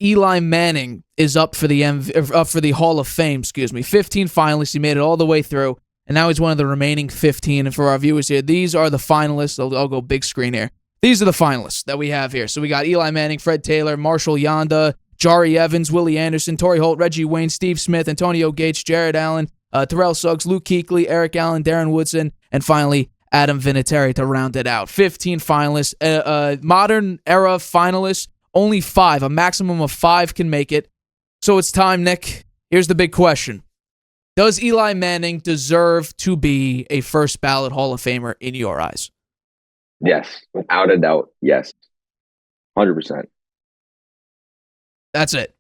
Eli Manning is up for the Hall of Fame. 15 finalists. He made it all the way through, and now he's one of the remaining 15. And for our viewers here, these are the finalists. I'll go big screen here. These are the finalists that we have here. So we got Eli Manning, Fred Taylor, Marshall Yanda, Jari Evans, Willie Anderson, Torrey Holt, Reggie Wayne, Steve Smith, Antonio Gates, Jared Allen, Terrell Suggs, Luke Kuechly, Eric Allen, Darren Woodson, and finally Adam Vinatieri to round it out. 15 finalists. Modern era finalists, only 5. A maximum of 5 can make it. So it's time, Nick. Here's the big question. Does Eli Manning deserve to be a first ballot Hall of Famer in your eyes? Yes, without a doubt. Yes. 100%. That's it.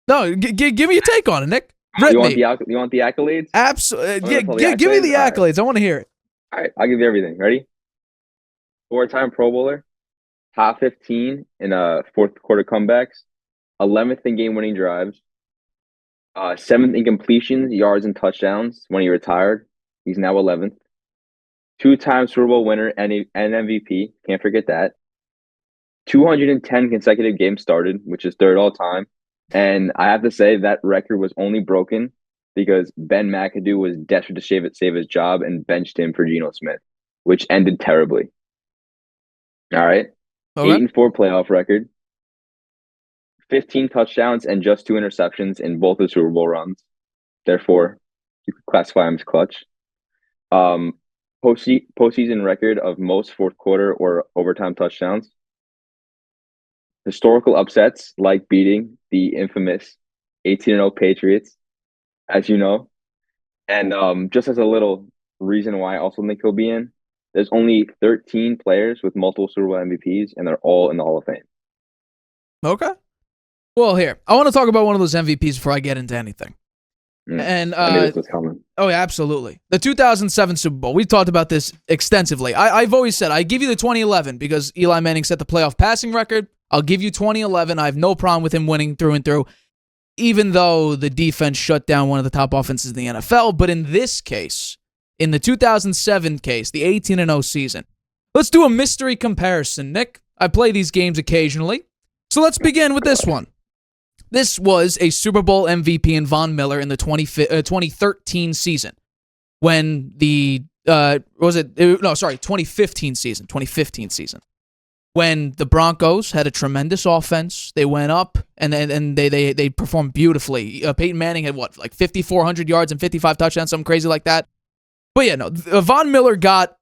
No, give me your take on it, Nick. You want the accolades? Absolutely. Give me the accolades. Right. I want to hear it. All right, I'll give you everything. Ready? 4-time Pro Bowler, top 15 in fourth quarter comebacks, 11th in game-winning drives, 7th in completions, yards, and touchdowns when he retired. He's now 11th. 2-time Super Bowl winner and MVP. Can't forget that. 210 consecutive games started, which is 3rd all time. And I have to say that record was only broken because Ben McAdoo was desperate to save his job and benched him for Geno Smith, which ended terribly. All right. Okay. 8-4 playoff record. 15 touchdowns and just 2 interceptions in both the Super Bowl runs. Therefore, you could classify him as clutch. Postseason record of most fourth quarter or overtime touchdowns. Historical upsets like beating the infamous 18-0 Patriots, as you know. And just as a little reason why I also think he'll be in, there's only 13 players with multiple Super Bowl MVPs, and they're all in the Hall of Fame. Okay. Well, here, I want to talk about one of those MVPs before I get into anything. And I knew this was coming. Oh, yeah, absolutely. The 2007 Super Bowl. We've talked about this extensively. I've always said I give you the 2011 because Eli Manning set the playoff passing record. I'll give you 2011. I have no problem with him winning through and through, even though the defense shut down one of the top offenses in the NFL. But in this case, in the 2007 case, the 18-0 season, let's do a mystery comparison, Nick. I play these games occasionally. So let's begin with this one. This was a Super Bowl MVP in Von Miller in the 2013 season when the 2015 season. When the Broncos had a tremendous offense, they went up and they performed beautifully. Peyton Manning had 5,400 yards and 55 touchdowns, something crazy like that. But yeah, no, Von Miller got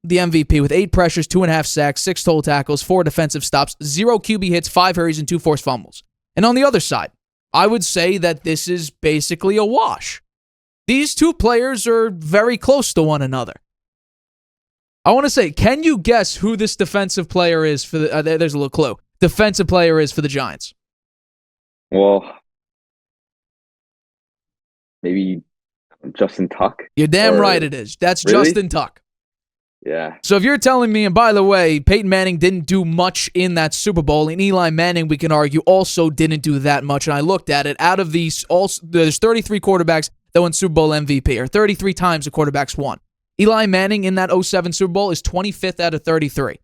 the MVP with 8 pressures, 2.5 sacks, 6 total tackles, 4 defensive stops, 0 QB hits, 5 hurries, and 2 forced fumbles. And on the other side, I would say that this is basically a wash. These two players are very close to one another. I want to say, can you guess who this defensive player is for the... there's a little clue. Defensive player is for the Giants. Well, maybe Justin Tuck? You're damn right it is. That's really? Justin Tuck. Yeah. So if you're telling me, and by the way, Peyton Manning didn't do much in that Super Bowl, and Eli Manning, we can argue, also didn't do that much, and I looked at it, out of these, there's 33 quarterbacks that won Super Bowl MVP, or 33 times the quarterbacks won. Eli Manning in that 07 Super Bowl is 25th out of 33.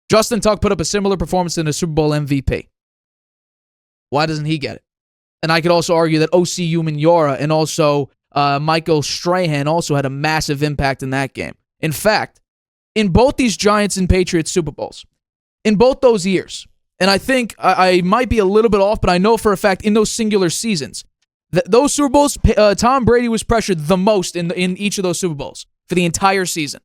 Justin Tuck put up a similar performance in a Super Bowl MVP. Why doesn't he get it? And I could also argue that O.C. Umenyiora and also Michael Strahan also had a massive impact in that game. In fact, in both these Giants and Patriots Super Bowls, in both those years, and I think I might be a little bit off, but I know for a fact in those singular seasons, those Super Bowls, Tom Brady was pressured the most in each of those Super Bowls for the entire season.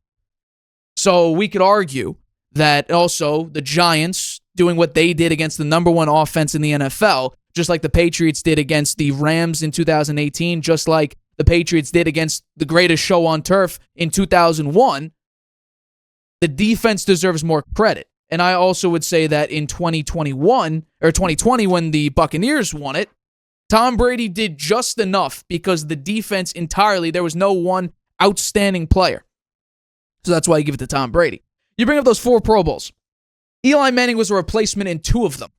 So we could argue that also the Giants doing what they did against the number 1 offense in the NFL, just like the Patriots did against the Rams in 2018, just like the Patriots did against the greatest show on turf in 2001, the defense deserves more credit. And I also would say that in 2021, or 2020 when the Buccaneers won it, Tom Brady did just enough because the defense entirely, there was no one outstanding player. So that's why I give it to Tom Brady. You bring up those 4 Pro Bowls. Eli Manning was a replacement in 2 of them.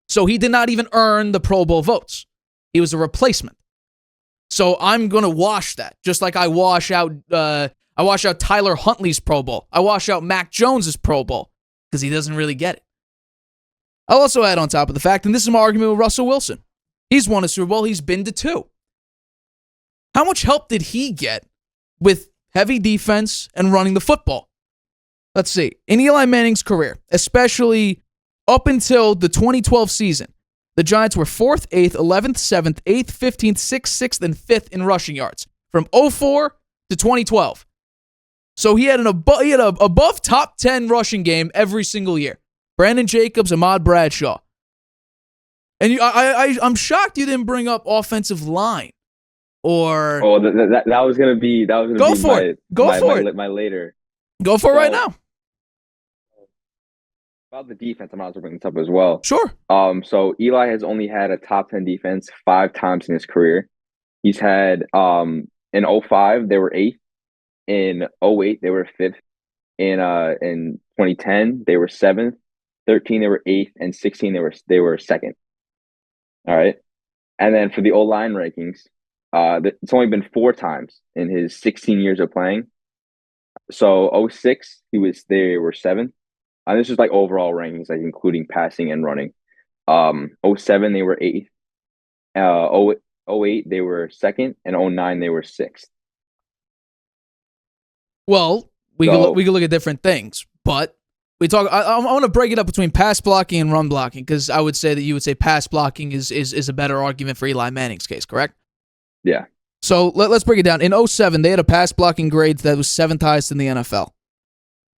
So he did not even earn the Pro Bowl votes. He was a replacement. So I'm going to wash that, just like I wash out Tyler Huntley's Pro Bowl. I wash out Mac Jones's Pro Bowl because he doesn't really get it. I'll also add on top of the fact, and this is my argument with Russell Wilson. He's won a Super Bowl. He's been to 2. How much help did he get with heavy defense and running the football? Let's see. In Eli Manning's career, especially up until the 2012 season, the Giants were 4th, 8th, 11th, 7th, 8th, 15th, 6th, 6th, and 5th in rushing yards from 2004 to 2012. So he had an above top 10 rushing game every single year. Brandon Jacobs, Ahmad Bradshaw. And I'm shocked you didn't bring up offensive line. Or that was gonna be Go for it. My later. Go for it right now. About the defense, I'm also bringing this up as well. Sure. So Eli has only had a top 10 defense 5 times in his career. He's had in 2005 they were 8th, in 2008 they were 5th, in 2010 they were 7th, 13 they were 8th, and 16 they were 2nd. All right, and then for the O-line rankings, it's only been 4 times in his 16 years of playing. So 2006 they were 7th. And this is like overall rankings, like including passing and running. 2007 they were 8th. 2008 they were 2nd, and 2009 they were 6th. Well, we can look at different things, but we talk. I want to break it up between pass blocking and run blocking, because I would say that you would say pass blocking is a better argument for Eli Manning's case, correct? Yeah. So let's break it down. In 2007, they had a pass blocking grade that was 7th highest in the NFL.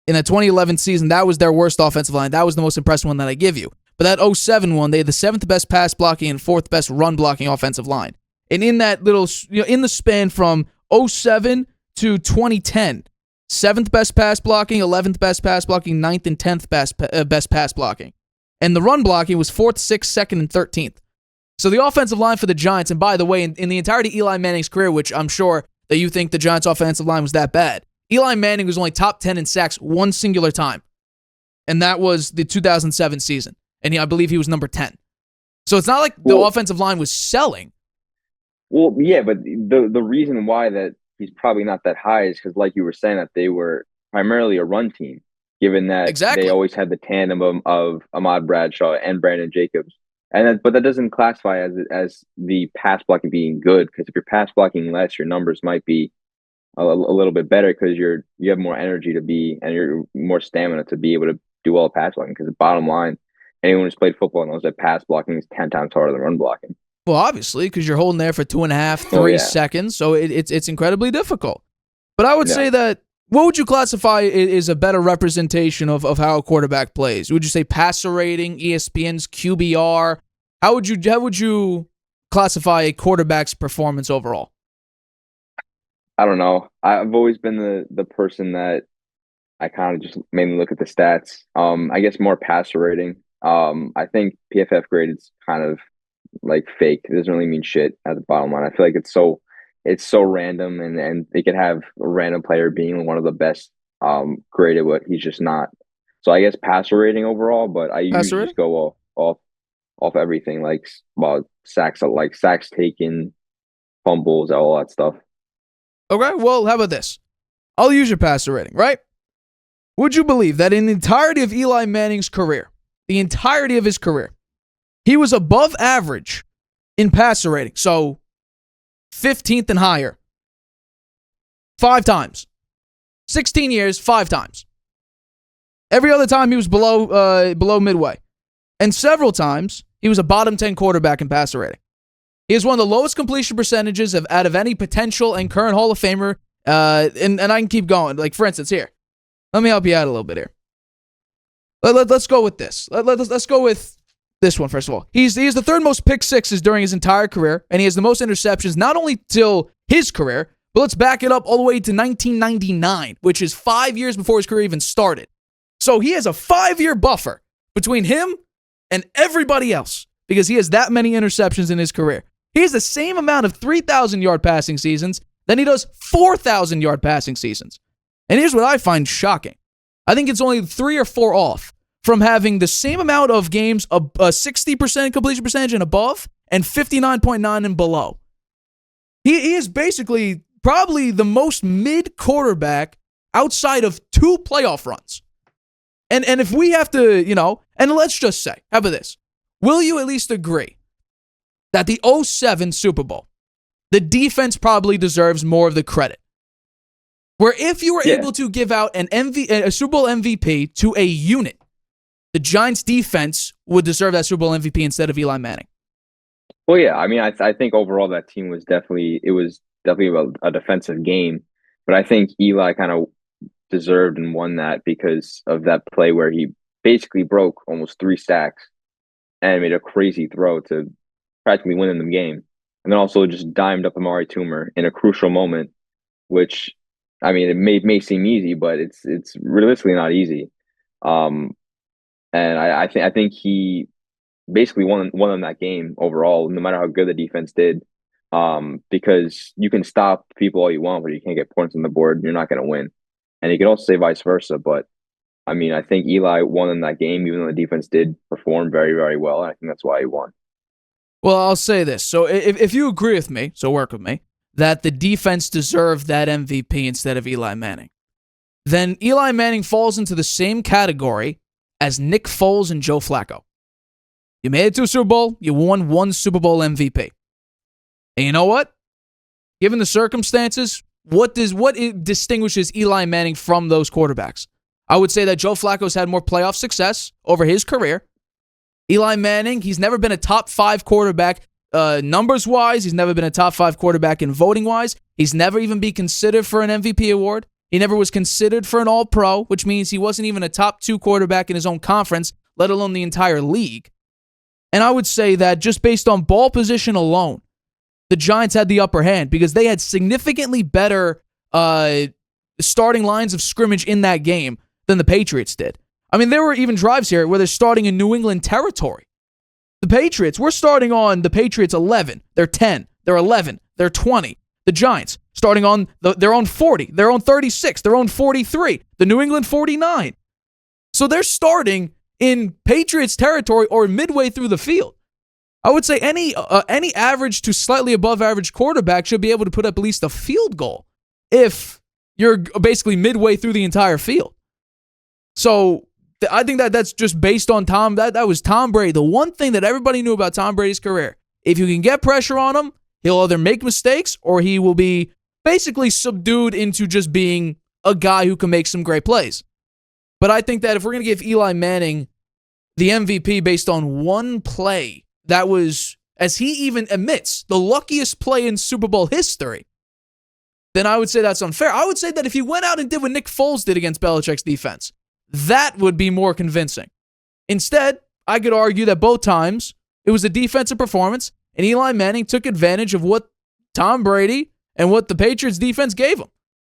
In the 2011 season, that was their worst offensive line. That was the most impressive one that I give you. But that 2007 one, they had the 7th best pass blocking and 4th best run blocking offensive line. And in that little, in the span from 2007 to 2010, 7th best pass blocking, 11th best pass blocking, 9th and 10th best pass blocking. And the run blocking was 4th, 6th, 2nd, and 13th. So the offensive line for the Giants, and by the way, in the entirety of Eli Manning's career, which I'm sure that you think the Giants' offensive line was that bad, Eli Manning was only top 10 in sacks one singular time, and that was the 2007 season. And I believe he was number 10. So it's not like the offensive line was selling. Well, yeah, but the reason why that he's probably not that high is because, like you were saying, that they were primarily a run team, given that they always had the tandem of Ahmad Bradshaw and Brandon Jacobs. But that doesn't classify as the pass blocking being good, because if you're pass blocking less, your numbers might be a little bit better because you have more energy and you're more stamina to be able to do all pass blocking. Because the bottom line, anyone who's played football knows that pass blocking is 10 times harder than run blocking. Well, obviously, because you're holding there for 2.5, 3 seconds, so it's incredibly difficult. But I would say that, what would you classify is a better representation of how a quarterback plays? Would you say passer rating, ESPN's QBR? How would you classify a quarterback's performance overall? I don't know. I've always been the person that I kind of just mainly look at the stats. I guess more passer rating. I think PFF grade is kind of like fake. It doesn't really mean shit at the bottom line. I feel like it's so random, and they could have a random player being one of the best graded, but he's just not. So I guess passer rating overall, but I usually just go off everything, like sacks taken, fumbles, all that stuff. Okay, well, how about this? I'll use your passer rating, right? Would you believe that in the entirety of Eli Manning's career, the entirety of his career, he was above average in passer rating, so 15th and higher, 5 times. 16 years, 5 times. Every other time he was below midway. And several times, he was a bottom 10 quarterback in passer rating. He has one of the lowest completion percentages out of any potential and current Hall of Famer. And I can keep going. Like, for instance, here. Let me help you out a little bit here. Let's go with this. Let's go with this one, first of all. He's the 3rd most pick sixes during his entire career, and he has the most interceptions not only till his career, but let's back it up all the way to 1999, which is 5 years before his career even started. So he has a 5-year buffer between him and everybody else because he has that many interceptions in his career. He has the same amount of 3,000-yard passing seasons than he does 4,000-yard passing seasons. And here's what I find shocking. I think it's only 3 or 4 off from having the same amount of games, a 60% completion percentage and above, and 59.9 and below. He is basically probably the most mid quarterback outside of 2 playoff runs. And if we have to, and let's just say, how about this? Will you at least agree that the '07 Super Bowl, the defense probably deserves more of the credit? Where if you were able to give out a Super Bowl MVP to a unit, the Giants defense would deserve that Super Bowl MVP instead of Eli Manning. Well, yeah. I mean, I think overall that team was definitely a defensive game, but I think Eli kind of deserved and won that because of that play where he basically broke almost 3 sacks and made a crazy throw to practically win them the game, and then also just dimed up Amari Toomer in a crucial moment, which, I mean, it may seem easy, but it's realistically not easy. Um, and I think he basically won them that game overall, no matter how good the defense did. Because you can stop people all you want, but you can't get points on the board. You're not going to win. And you can also say vice versa. But I mean, I think Eli won in that game, even though the defense did perform very, very well. And I think that's why he won. Well, I'll say this. So if you agree with me, so work with me, that the defense deserved that MVP instead of Eli Manning, then Eli Manning falls into the same category as Nick Foles and Joe Flacco. You made it to a Super Bowl, you won one Super Bowl MVP. And you know what? Given the circumstances, what distinguishes Eli Manning from those quarterbacks? I would say that Joe Flacco's had more playoff success over his career. Eli Manning, he's never been a top 5 quarterback numbers-wise. He's never been a top 5 quarterback in voting-wise. He's never even been considered for an MVP award. He never was considered for an All-Pro, which means he wasn't even a top 2 quarterback in his own conference, let alone the entire league. And I would say that just based on ball position alone, the Giants had the upper hand because they had significantly better starting lines of scrimmage in that game than the Patriots did. I mean, there were even drives here where they're starting in New England territory. The Patriots, we're starting on the Patriots 11. They're 10. They're 11. They're 20. The Giants starting on their own 40. Their own 36. Their own 43. The New England 49. So they're starting in Patriots territory or midway through the field. I would say any average to slightly above average quarterback should be able to put up at least a field goal if you're basically midway through the entire field. So I think that's just based on Tom. That was Tom Brady. The one thing that everybody knew about Tom Brady's career, if you can get pressure on him, he'll either make mistakes or he will be basically subdued into just being a guy who can make some great plays. But I think that if we're going to give Eli Manning the MVP based on one play that was, as he even admits, the luckiest play in Super Bowl history, then I would say that's unfair. I would say that if he went out and did what Nick Foles did against Belichick's defense, that would be more convincing. Instead, I could argue that both times it was a defensive performance, and Eli Manning took advantage of what Tom Brady and what the Patriots defense gave him.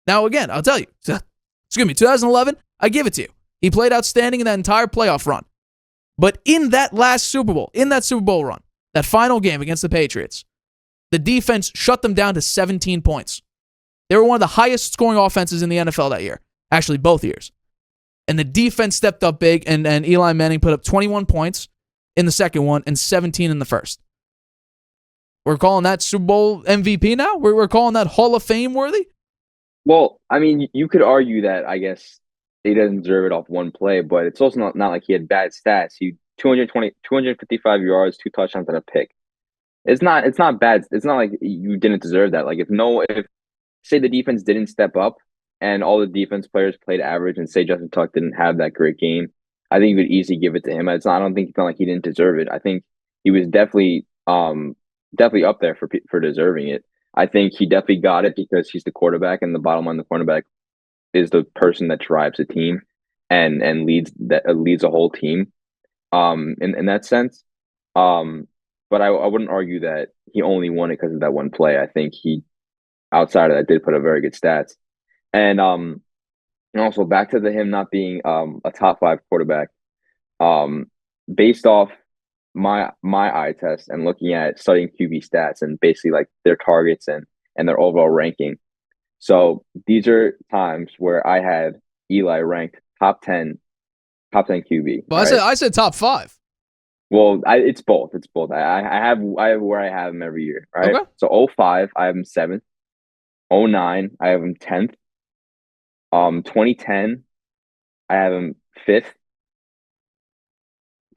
Now, again, I'll tell you, 2011, I give it to you. He played outstanding in that entire playoff run. But in that last Super Bowl, in that Super Bowl run, that final game against the Patriots, the defense shut them down to 17 points. They were one of the highest scoring offenses in the NFL that year. Actually, both years. And the defense stepped up big, and Eli Manning put up 21 points in the second one and 17 in the first. We're calling that Super Bowl MVP now? We're calling that Hall of Fame worthy? Well, I mean, you could argue that, I guess, he doesn't deserve it off one play, but it's also not like he had bad stats. He 255 yards, 2 touchdowns, and a pick. It's not bad. It's not like you didn't deserve that. Like if say the defense didn't step up and all the defense players played average, and say Justin Tuck didn't have that great game, I think you could easily give it to him. I don't think it's not like he didn't deserve it. I think he was definitely up there for deserving it. I think he definitely got it because he's the quarterback, and the bottom line, the cornerback is the person that drives the team and leads a whole team. In that sense. But I wouldn't argue that he only won it because of that one play. I think he, outside of that, did put up very good stats. And also back to him not being a top 5 quarterback. Based off my eye test and looking at studying QB stats and basically like their targets and their overall ranking. So these are times where I had Eli ranked top 10 QB. Well, right? I said top 5. Well, it's both. It's both. I have where I have him every year, right? Okay. So 05, I have him 7th. 09, I have him 10th. 2010, I have him 5th.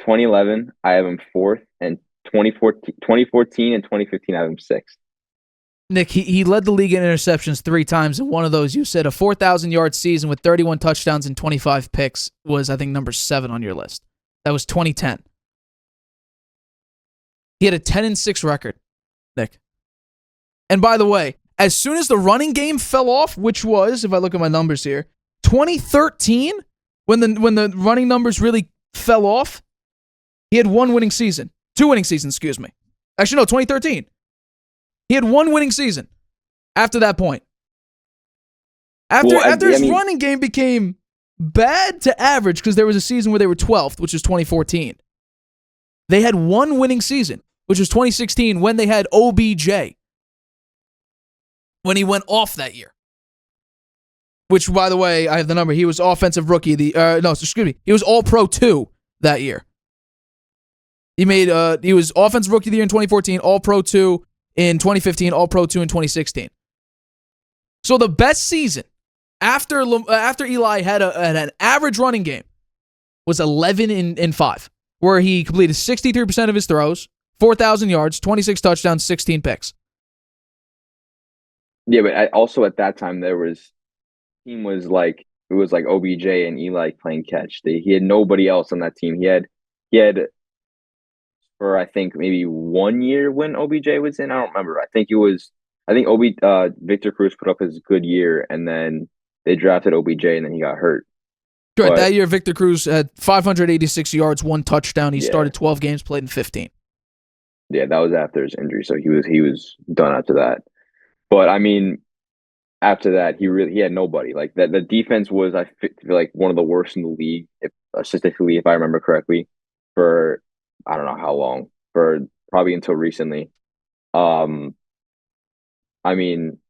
2011, I have him fourth, and 2014 and 2015, I have him sixth. Nick, he led the league in interceptions 3 times, and one of those you said a 4,000-yard season with 31 touchdowns and 25 picks was, I think, number 7 on your list. That was 2010. He had a 10-6 record, Nick. And by the way, as soon as the running game fell off, which was, if I look at my numbers here, 2013, when the running numbers really fell off, he had 1 winning season. 2 winning seasons, excuse me. Actually, no, 2013. He had 1 winning season after that point. After his running game became bad to average, because there was a season where they were 12th, which was 2014. They had 1 winning season, which was 2016, when they had OBJ. When he went off that year. Which, by the way, I have the number. He was offensive rookie. He was All-Pro 2 that year. He was offensive rookie of the year in 2014, All-Pro 2 in 2015, All-Pro 2 in 2016. So the best season after Eli had an average running game was 11-5, where he completed 63% of his throws, 4,000 yards, 26 touchdowns, 16 picks. Yeah, but also at that time it was like OBJ and Eli playing catch. He had nobody else on that team. He had for, I think, maybe 1 year when OBJ was in. I don't remember. I think Victor Cruz put up his good year, and then they drafted OBJ, and then he got hurt. Right, that year Victor Cruz had 586 yards, 1 touchdown. He started 12 games, played in 15. Yeah, that was after his injury, so he was done after that. But I mean, after that, he had nobody. Like that, the defense was, I feel like, one of the worst in the league, statistically, if I remember correctly, for I don't know how long, for probably until recently. I mean,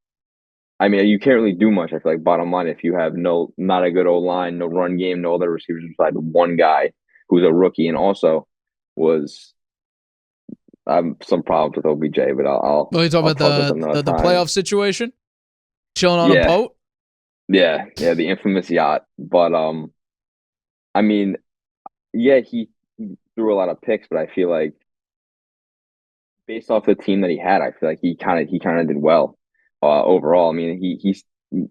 you can't really do much. I feel like, bottom line, if you have not a good O-line, no run game, no other receivers besides one guy who's a rookie, and also was some problems with OBJ, but I'll. Well, you talking about the playoff situation, chilling on a boat. Yeah, the infamous yacht. But I mean, yeah, he threw a lot of picks, but I feel like, based off the team that he had, I feel like he kind of did well overall. I mean, he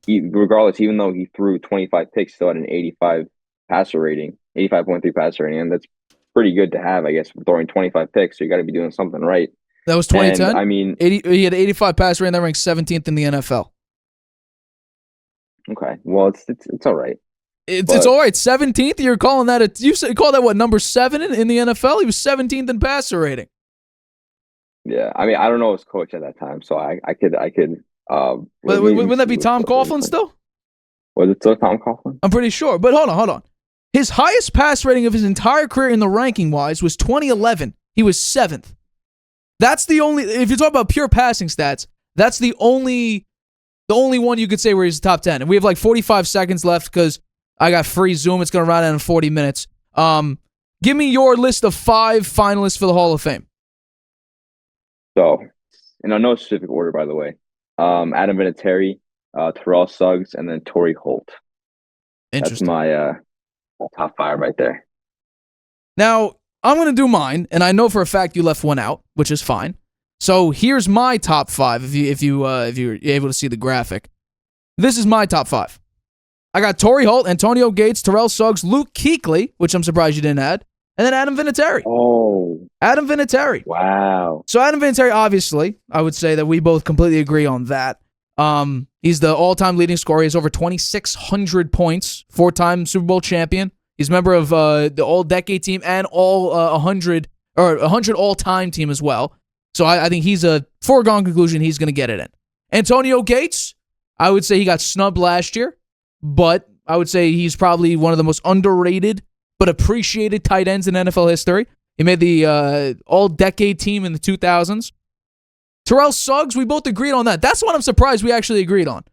regardless, even though he threw 25 picks, still had an 85 passer rating, 85.3 passer rating, and that's pretty good to have, I guess, throwing 25 picks. So you got to be doing something right. That was 2010. And, I mean, he had 85 passer rating, that ranked 17th in the NFL. Okay, well, it's all right. It's all right. 17th. You're calling that you call that what, number 7 in the NFL? He was 17th in passer rating. Yeah, I mean, I don't know his coach at that time, so I could. But wouldn't that be Tom Coughlin still? Was it still Tom Coughlin? I'm pretty sure. But hold on. His highest pass rating of his entire career in the ranking wise was 2011. He was 7th. That's the only. If you talk about pure passing stats, that's the only one you could say where he's top 10. And we have like 45 seconds left because I got free Zoom. It's going to run out in 40 minutes. Give me your list of 5 finalists for the Hall of Fame. So, in no specific order, by the way. Adam Vinatieri, Terrell Suggs, and then Torrey Holt. Interesting. That's my top 5 right there. Now, I'm going to do mine, and I know for a fact you left one out, which is fine. So here's my top 5. If you're able to see the graphic, this is my top 5. I got Torrey Holt, Antonio Gates, Terrell Suggs, Luke Kuechly, which I'm surprised you didn't add, and then Adam Vinatieri. Oh, Adam Vinatieri. Wow. So Adam Vinatieri, obviously, I would say that we both completely agree on that. He's the all-time leading scorer. He has over 2,600 points, 4-time Super Bowl champion. He's a member of the All-Decade team and all 100 all-time team as well. So I think he's a foregone conclusion he's going to get it in. Antonio Gates, I would say he got snubbed last year, but I would say he's probably one of the most underrated but appreciated tight ends in NFL history. He made the All-Decade team in the 2000s. Terrell Suggs, we both agreed on that. That's what I'm surprised we actually agreed on.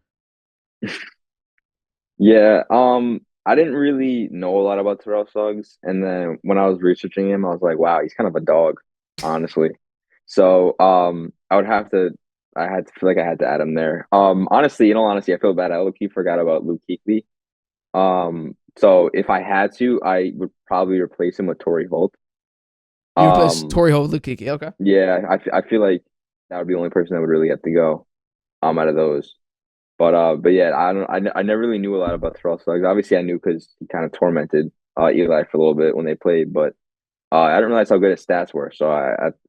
Yeah, I didn't really know a lot about Terrell Suggs, and then when I was researching him, I was like, wow, he's kind of a dog, honestly. So I had to feel like I had to add him there. Honestly, in all honesty, I feel bad. I low-key forgot about Luke Kuechly. So if I had to, I would probably replace him with Torrey Holt. You replace Um, Torrey Holt with Luke Kuechly. Okay. yeah, I feel like that would be the only person that would really have to go out of those. But yeah, I never really knew a lot about Terrell Suggs. Obviously, I knew because he kind of tormented Eli for a little bit when they played, but I didn't realize how good his stats were. So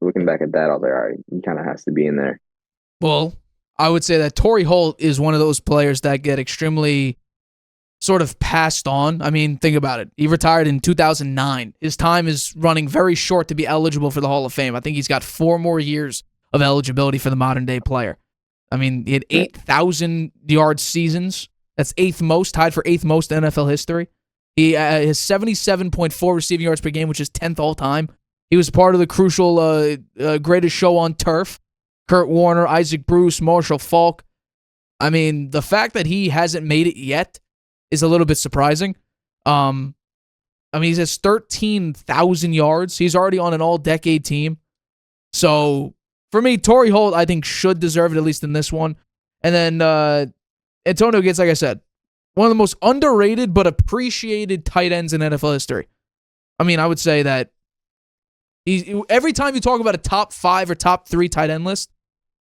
looking back at that, I was like, all right, he kind of has to be in there. Well, I would say that Torrey Holt is one of those players that get extremely sort of passed on. I mean, think about it. He retired in 2009. His time is running very short to be eligible for the Hall of Fame. I think he's got 4 more years of eligibility for the modern day player. I mean, he had 8,000-yard seasons. That's 8th most, tied for 8th most in NFL history. He has 77.4 receiving yards per game, which is 10th all time. He was part of the crucial greatest show on turf. Kurt Warner, Isaac Bruce, Marshall Faulk. I mean, the fact that he hasn't made it yet is a little bit surprising. I mean, he has 13,000 yards. He's already on an all-decade team. So, for me, Torrey Holt, I think, should deserve it, at least in this one. And then Antonio Gates, like I said, one of the most underrated but appreciated tight ends in NFL history. I mean, I would say that every time you talk about a top 5 or top 3 tight end list,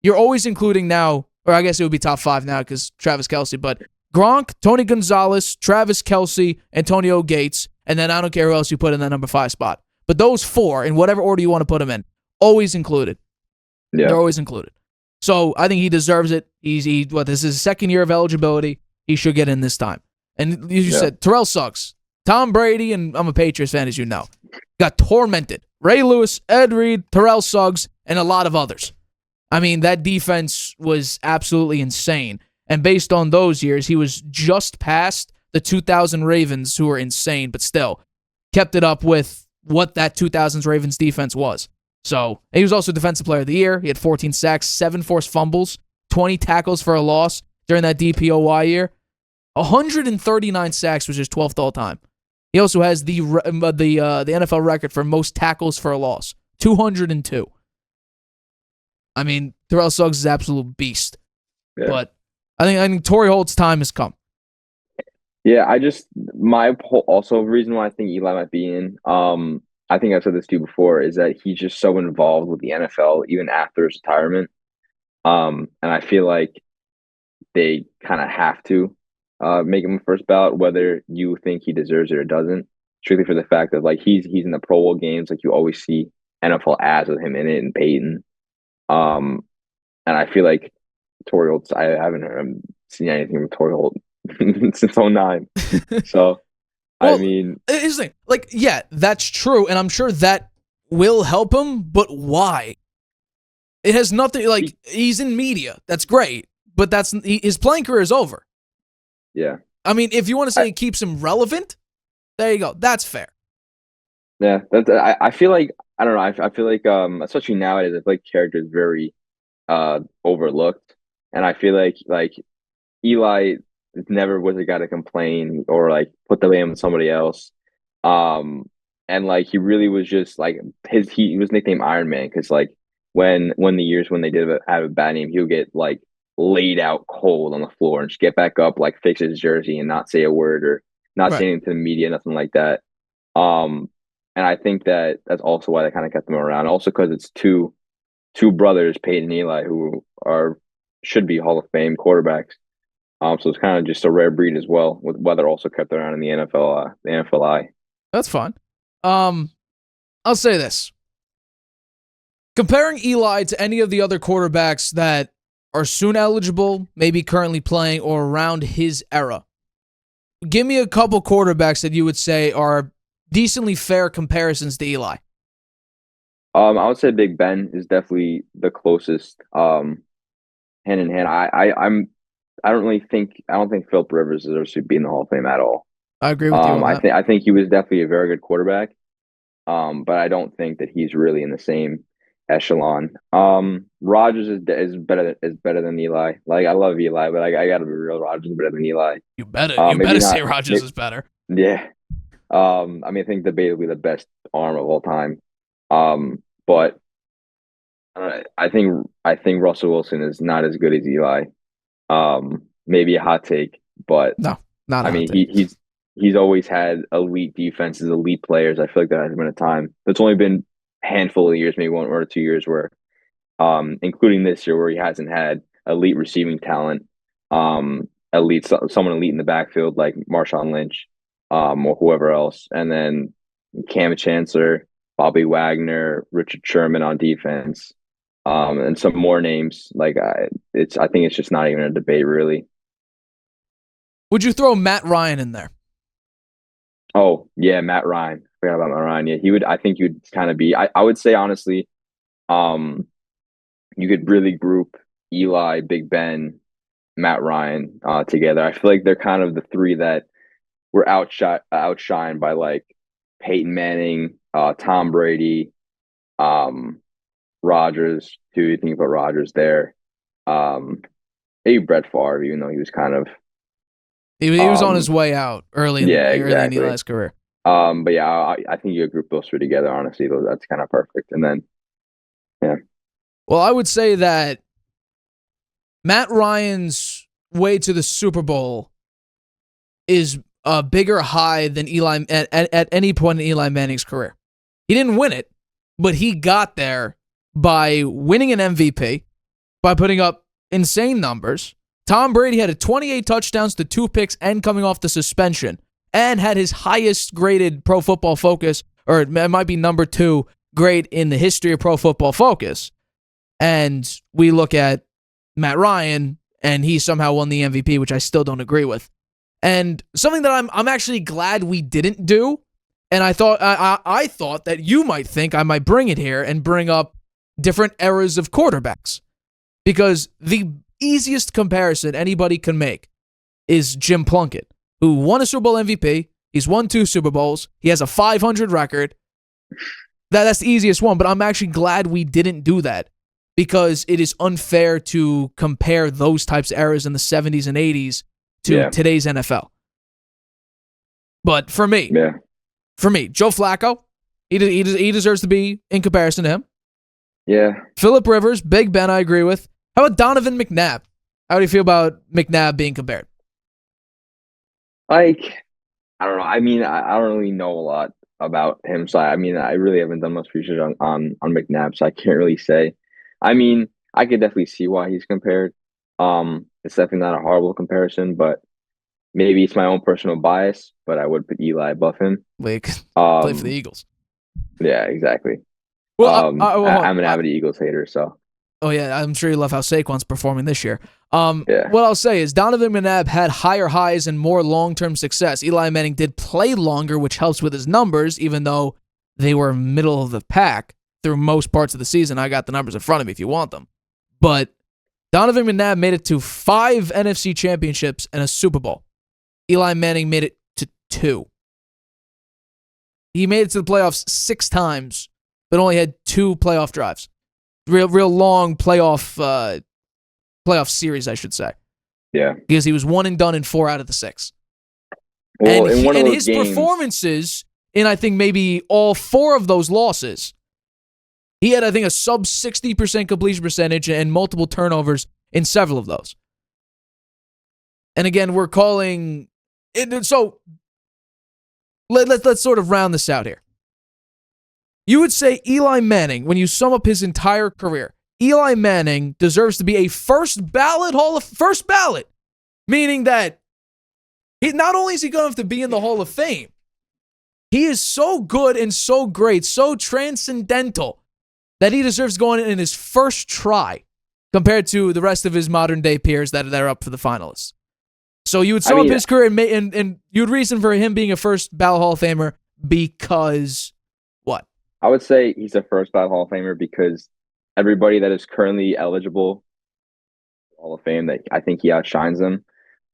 you're always including now, or I guess it would be top 5 now because Travis Kelce, but Gronk, Tony Gonzalez, Travis Kelce, Antonio Gates, and then I don't care who else you put in that number 5 spot. But those 4, in whatever order you want to put them in, always included. Yeah. They're always included. So I think he deserves it. This is his second year of eligibility. He should get in this time. And you said, Terrell Suggs. Tom Brady, and I'm a Patriots fan, as you know, got tormented. Ray Lewis, Ed Reed, Terrell Suggs, and a lot of others. I mean, that defense was absolutely insane. And based on those years, he was just past the 2000 Ravens, who were insane, but still kept it up with what that 2000s Ravens defense was. So he was also Defensive Player of the Year. He had 14 sacks, 7 forced fumbles, 20 tackles for a loss during that DPOY year. 139 sacks, which is 12th all time. He also has the NFL record for most tackles for a loss, 202. I mean, Terrell Suggs is an absolute beast. Yeah. But I think Torrey Holt's time has come. Yeah, my also reason why I think Eli might be in, I think I've said this to you before, is that he's just so involved with the NFL even after his retirement. And I feel like they kind of have to make him first ballot, whether you think he deserves it or doesn't, strictly for the fact that like he's in the Pro Bowl games, like you always see NFL ads with him in it and Peyton. And I feel like Torrey Holt, I haven't seen anything from Torrey Holt since 09. So, well, I mean, here's the thing. Like, yeah, that's true, and I'm sure that will help him, but why? It has nothing, like, he's in media. That's great, but his playing career is over. Yeah. I mean, if you want to say it keeps him relevant, there you go. That's fair. Yeah, I feel like, I don't know, I feel like, especially nowadays, I feel like character is very overlooked. And I feel like Eli never was a guy to complain or like put the blame on somebody else. And like he really was just like he was nicknamed Iron Man because like when the years when they did have a bad name, he would get like laid out cold on the floor and just get back up, like fix his jersey and not say a word or not say anything to the media, nothing like that. And I think that's also why they kind of kept him around. Also because it's two brothers, Peyton and Eli, who should be Hall of Fame quarterbacks. So it's kind of just a rare breed as well, with weather also kept around in the NFL, the NFLI. That's fun. I'll say this. Comparing Eli to any of the other quarterbacks that are soon eligible, maybe currently playing, or around his era, give me a couple quarterbacks that you would say are decently fair comparisons to Eli. I would say Big Ben is definitely the closest, hand in hand. I don't think Philip Rivers deserves to be in the Hall of Fame at all. I agree with you on that. I think he was definitely a very good quarterback. But I don't think that he's really in the same echelon. Rodgers is better than Eli. Like I love Eli, but I gotta be real. Rodgers is better than Eli. You better say Rodgers is better. Yeah. I mean, I think debatably the best arm of all time. But I think Russell Wilson is not as good as Eli. Maybe a hot take, but no, not. I mean, he's always had elite defenses, elite players. I feel like there hasn't been a time. There's only been handful of years, maybe 1 or 2 years where, including this year where he hasn't had elite receiving talent, someone elite in the backfield like Marshawn Lynch, or whoever else, and then Cam Chancellor, Bobby Wagner, Richard Sherman on defense, and some more names. I think it's just not even a debate really. Would you throw Matt Ryan in there? Oh yeah, Matt Ryan. Forgot about Matt Ryan. Yeah, he would. I think you'd kind of be. I would say honestly, um, you could really group Eli, Big Ben, Matt Ryan together. I feel like they're kind of the three that were outshined by like Peyton Manning, Tom Brady, um, Rodgers. Who do you think about Rodgers there? Um, Maybe Brett Favre, even though he was kind of He was on um, his way out yeah, early in exactly. Eli's career. But yeah, I think you group those three together. Honestly, that's kind of perfect. And then yeah, Well, I would say that Matt Ryan's way to the Super Bowl is a bigger high than Eli at any point in Eli Manning's career. He didn't win it, but he got there by winning an MVP, by putting up insane numbers. Tom Brady had 28 touchdowns to 2 picks and coming off the suspension, and had his highest graded Pro Football Focus, or it might be number 2 grade in the history of Pro Football Focus. And we look at Matt Ryan, and he somehow won the MVP, which I still don't agree with. And something that I'm actually glad we didn't do, and I thought that you might think I might bring it here and bring up different eras of quarterbacks, because the easiest comparison anybody can make is Jim Plunkett, who won a Super Bowl MVP. He's won 2 Super Bowls. He has a 500 record. That's the easiest one, but I'm actually glad we didn't do that, because it is unfair to compare those types of eras in the 70s and 80s to today's NFL. But for me, Joe Flacco, he deserves to be in comparison to him. yeah. Phillip Rivers, Big Ben, I agree with. How about Donovan McNabb? How do you feel about McNabb being compared? Like, I don't know. I mean, I don't really know a lot about him, so I mean, I really haven't done much research on McNabb, so I can't really say. I mean, I could definitely see why he's compared. It's definitely not a horrible comparison, but maybe it's my own personal bias. But I would put Eli above him. Like, play for the Um, Eagles. yeah, exactly. Well, I'm an avid Eagles hater, so oh yeah, I'm sure you love how Saquon's performing this year. yeah, What I'll say is Donovan McNabb had higher highs and more long-term success. Eli Manning did play longer, which helps with his numbers, even though they were middle of the pack through most parts of the season. I got the numbers in front of me if you want them. But Donovan McNabb made it to 5 NFC championships and a Super Bowl. Eli Manning made it to 2. He made it to the playoffs 6 times, but only had 2 playoff drives. Real long playoff series, I should say. yeah. Because he was 1 and done in 4 out of the 6. Well, And in one of those his games, performances in, I think, maybe all 4 of those losses, he had, I think, a sub 60% completion percentage and multiple turnovers in several of those. And again, we're calling it. So let's sort of round this out here. You would say Eli Manning, when you sum up his entire career, Eli Manning deserves to be a first ballot, meaning that not only is he going to have to be in the Hall of Fame, he is so good and so great, so transcendental, that he deserves going in his first try compared to the rest of his modern day peers that are up for the finalists. So you would sum up his career and you'd reason for him being a first ballot Hall of Famer because what? I would say he's a first ballot Hall of Famer because everybody that is currently eligible for Hall of Fame, that I think he outshines them.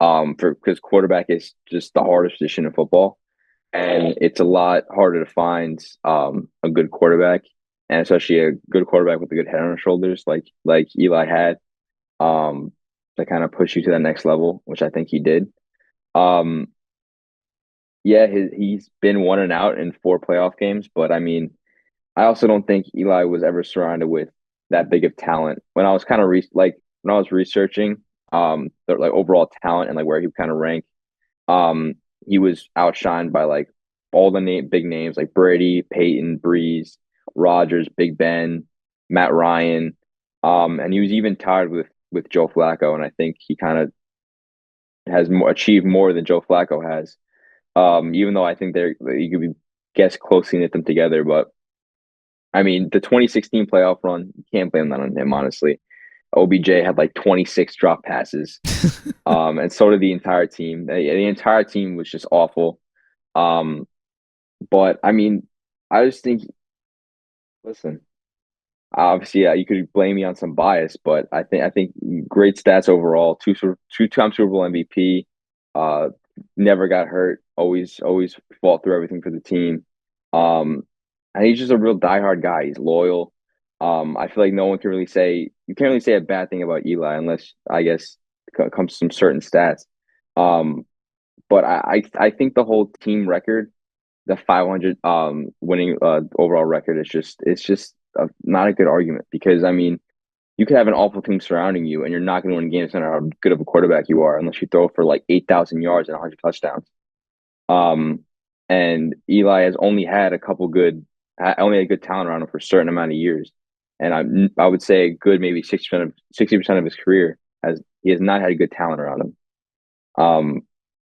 Because quarterback is just the hardest position in football, and it's a lot harder to find a good quarterback, and especially a good quarterback with a good head on his shoulders, like Eli had, to kind of push you to that next level, which I think he did. Um, yeah, he's been 1 and out in 4 playoff games, but I mean, I also don't think Eli was ever surrounded with that big of talent. When I was kind of when I was researching like overall talent and like where he kind of ranked, he was outshined by like all the big names like Brady, Peyton, Breeze, Rodgers, Big Ben, Matt Ryan, and he was even tied with Joe Flacco, and I think he kind of has achieved more than Joe Flacco has. Even though I think you could guess closely knit them together, but I mean the 2016 playoff run, you can't blame that on him, honestly. OBJ had like 26 drop passes, and so did the entire team. The entire team was just awful. Um, but I mean, I just think, listen, obviously, yeah, you could blame me on some bias, but I think great stats overall. Two-time Super Bowl MVP. Uh, Never got hurt. Always fought through everything for the team. Um, and he's just a real diehard guy. He's loyal. I feel like no one can really say you can't really say a bad thing about Eli unless I guess it comes to some certain stats. Um, but I think the whole team record, the 500 winning overall record, it's just not a good argument because I mean you could have an awful team surrounding you and you're not going to win games no matter how good of a quarterback you are unless you throw for like 8,000 yards and 100 touchdowns. Um, and Eli has only had only had good talent around him for a certain amount of years, and I would say a good maybe 60% of his career he has not had good talent around him. Um,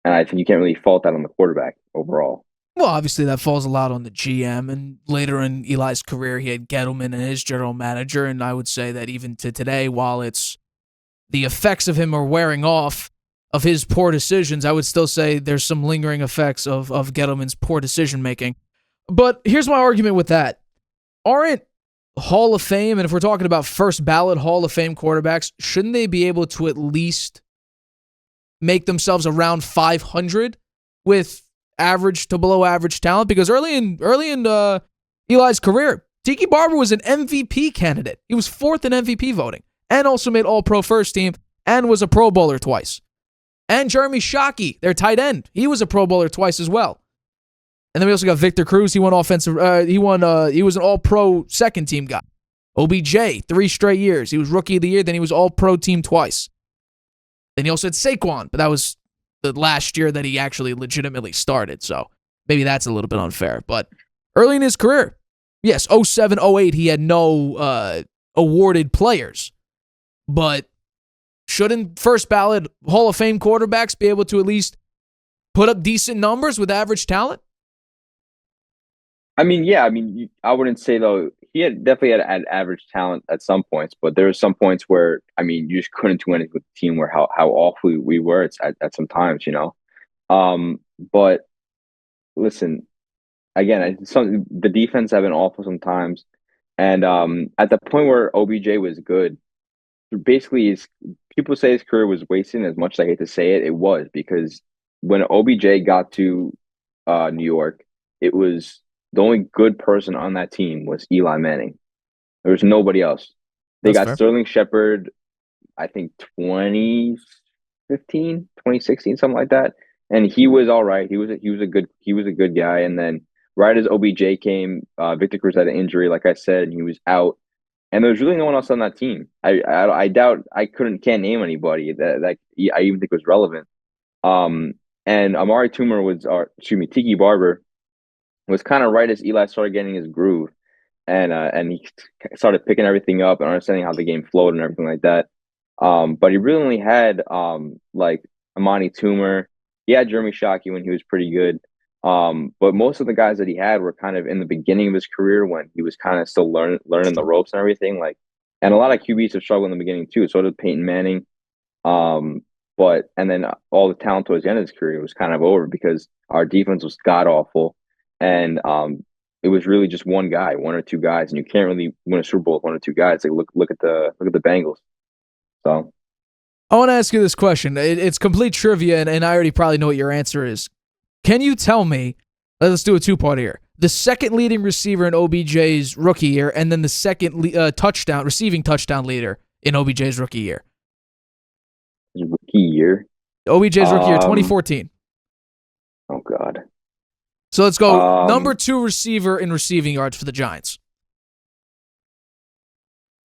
and I think you can't really fault that on the quarterback overall. Well, obviously that falls a lot on the GM, and later in Eli's career, he had Gettleman and his general manager, and I would say that even to today, while it's the effects of him are wearing off of his poor decisions, I would still say there's some lingering effects of Gettleman's poor decision making. But here's my argument with that. Aren't Hall of Fame, and if we're talking about first ballot Hall of Fame quarterbacks, shouldn't they be able to at least make themselves around 500 with average to below average talent? Because early in Eli's career, Tiki Barber was an MVP candidate. He was fourth in MVP voting and also made All-Pro first team and was a Pro Bowler twice. And Jeremy Shockey, their tight end, he was a Pro Bowler twice as well. And then we also got Victor Cruz. He won offensive. He was an All-Pro second team guy. OBJ, 3 straight years. He was Rookie of the Year. Then he was All-Pro team twice. Then he also had Saquon, but that was the last year that he actually legitimately started. So maybe that's a little bit unfair. But early in his career, yes, 07, 08, he had no awarded players. But shouldn't first ballot Hall of Fame quarterbacks be able to at least put up decent numbers with average talent? I mean, yeah, I mean, I wouldn't say though he had definitely had average talent at some points, but there were some points where I mean, you just couldn't do anything with the team where how awful we were at some times, you know. But listen, again, the defense have been awful sometimes, and at the point where OBJ was good, basically his people say his career was wasted. As much as I hate to say it, it was because when OBJ got to New York, it was the only good person on that team was Eli Manning. There was nobody else. They That's got fair. Sterling Shepard, I think 2015, 2016, something like that. And he was all right. He was a good guy. And then right as OBJ came, Victor Cruz had an injury, like I said, and he was out. And there was really no one else on that team. I doubt can't name anybody that I even think was relevant. Um, and Amari Toomer Tiki Barber was kind of right as Eli started getting his groove, and he started picking everything up and understanding how the game flowed and everything like that. But he really only had like Amani Toomer. He had Jeremy Shockey when he was pretty good. But most of the guys that he had were kind of in the beginning of his career when he was kind of still learning the ropes and everything. And a lot of QBs have struggled in the beginning too. So did Peyton Manning. Um, and then all the talent towards the end of his career was kind of over because our defense was god awful, and it was really just one guy, one or two guys, and you can't really win a Super Bowl with one or two guys. Like look at the Bengals. So I want to ask you this question. It's complete trivia, and I already probably know what your answer is. Can you tell me, let's do a two-part here, the second leading receiver in OBJ's rookie year, and then the second receiving touchdown leader in OBJ's rookie year? his rookie year. OBJ's rookie year, Um, 2014. oh God. So let's go number Um, 2 receiver in receiving yards for the Giants.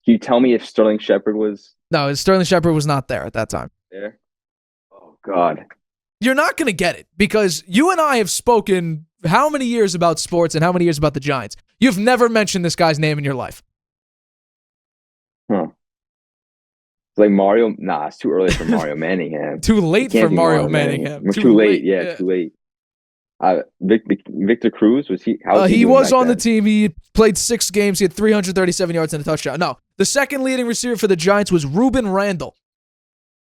can you tell me if Sterling Shepard was No, Sterling Shepard was not there at that time. there? Oh God. You're not going to get it because you and I have spoken how many years about sports and how many years about the Giants? You've never mentioned this guy's name in your life. Huh. It's like Mario. Nah, it's too early for Mario Manningham. Too late for Mario Manningham. Too late. Yeah, too late. Victor Cruz, was he? How was he was on the team. He played 6 games. He had 337 yards and a touchdown. No, the second leading receiver for the Giants was Ruben Randall.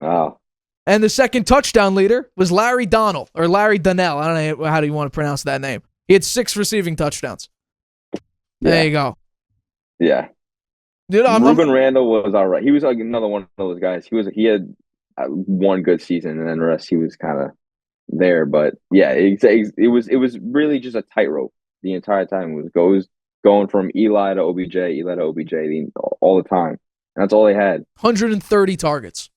Oh. And the second touchdown leader was Larry Donnell, or Larry Donnell. I don't know how do you want to pronounce that name. He had 6 receiving touchdowns. There you go. Yeah. Dude, Ruben Randall was all right. He was like another one of those guys. He had one good season, and then the rest he was kind of there. But yeah, it was really just a tightrope the entire time. It was going from Eli to OBJ all the time. And that's all they had. 130 targets.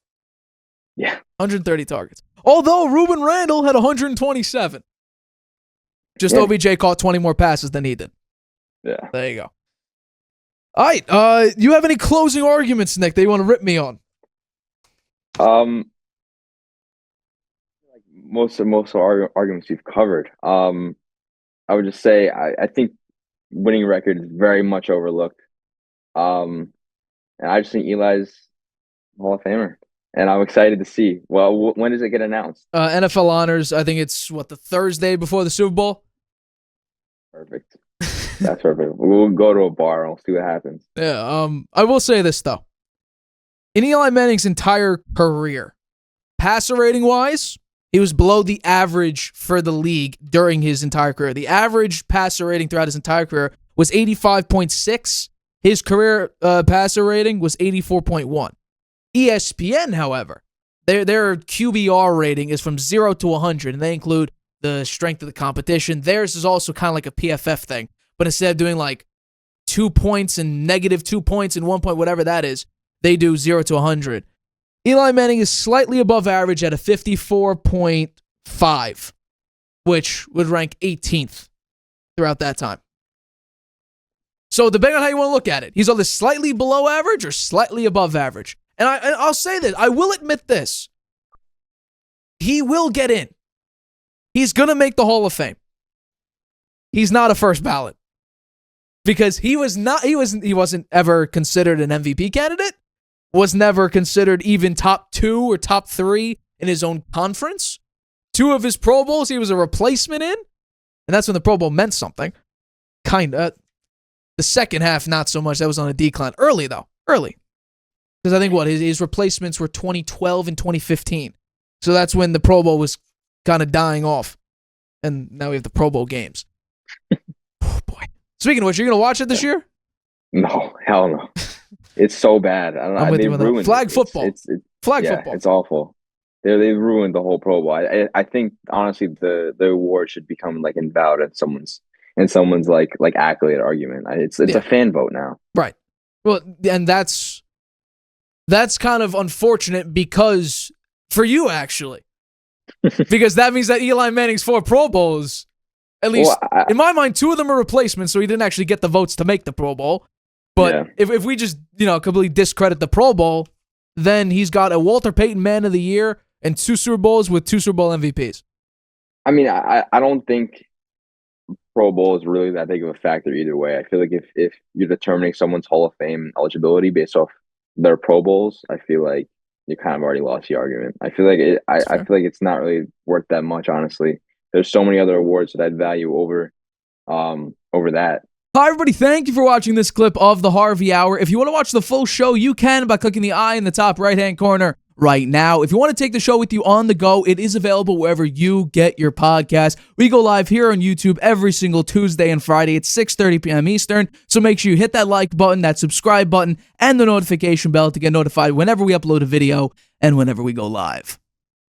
Yeah. 130 targets. Although Ruben Randall had 127. Just OBJ caught 20 more passes than he did. Yeah. There you go. All right. You have any closing arguments, Nick, that you want to rip me on? Most of our arguments we've covered. I would just say I think winning record is very much overlooked. And I just think Eli's Hall of Famer. And I'm excited to see. Well, when does it get announced? NFL honors, I think it's, the Thursday before the Super Bowl? Perfect. That's perfect. We'll go to a bar and we'll see what happens. Yeah, I will say this, though. In Eli Manning's entire career, passer rating-wise, he was below the average for the league during his entire career. The average passer rating throughout his entire career was 85.6. His career passer rating was 84.1. ESPN, however, their QBR rating is from 0 to 100, and they include the strength of the competition. Theirs is also kind of like a PFF thing, but instead of doing like 2 points and -2 points and 1 point, whatever that is, they do 0 to 100. Eli Manning is slightly above average at a 54.5, which would rank 18th throughout that time. So depending on how you want to look at it, he's either slightly below average or slightly above average. And I'll say this. I will admit this. He will get in. He's going to make the Hall of Fame. He's not a first ballot. Because he wasn't ever considered an MVP candidate. Was never considered even top 2 or top 3 in his own conference. 2 of his Pro Bowls he was a replacement in. And that's when the Pro Bowl meant something. Kinda. The second half, not so much. That was on a decline. Early, though. Early. Because I think his replacements were 2012 and 2015. So that's when the Pro Bowl was kind of dying off. And now we have the Pro Bowl games. Oh, boy. Speaking of which, you're going to watch it this year? No, hell no. It's so bad. I'm with you on that. Flag football. Flag football. It's awful. They've ruined the whole Pro Bowl. I think, honestly, the award should become like invalid in someone's like accolade argument. It's a fan vote now. Right. Well, and that's kind of unfortunate because for you, actually. Because that means that Eli Manning's 4 Pro Bowls, at least in my mind, 2 of them are replacements, so he didn't actually get the votes to make the Pro Bowl. But if we just, completely discredit the Pro Bowl, then he's got a Walter Payton Man of the Year and 2 Super Bowls with 2 Super Bowl MVPs. I mean, I don't think Pro Bowl is really that big of a factor either way. I feel like if you're determining someone's Hall of Fame eligibility based off their Pro Bowls, I feel like you kind of already lost the argument. I feel like I feel like it's not really worth that much, honestly. There's so many other awards that I'd value over that. Hi, everybody. Thank you for watching this clip of the Harvey Hour. If you want to watch the full show, you can by clicking the I in the top right-hand corner right now. If you want to take the show with you on the go, it is available wherever you get your podcast. We go live here on YouTube every single Tuesday and Friday at 6:30 p.m. Eastern. So make sure you hit that like button, that subscribe button, and the notification bell to get notified whenever we upload a video and whenever we go live.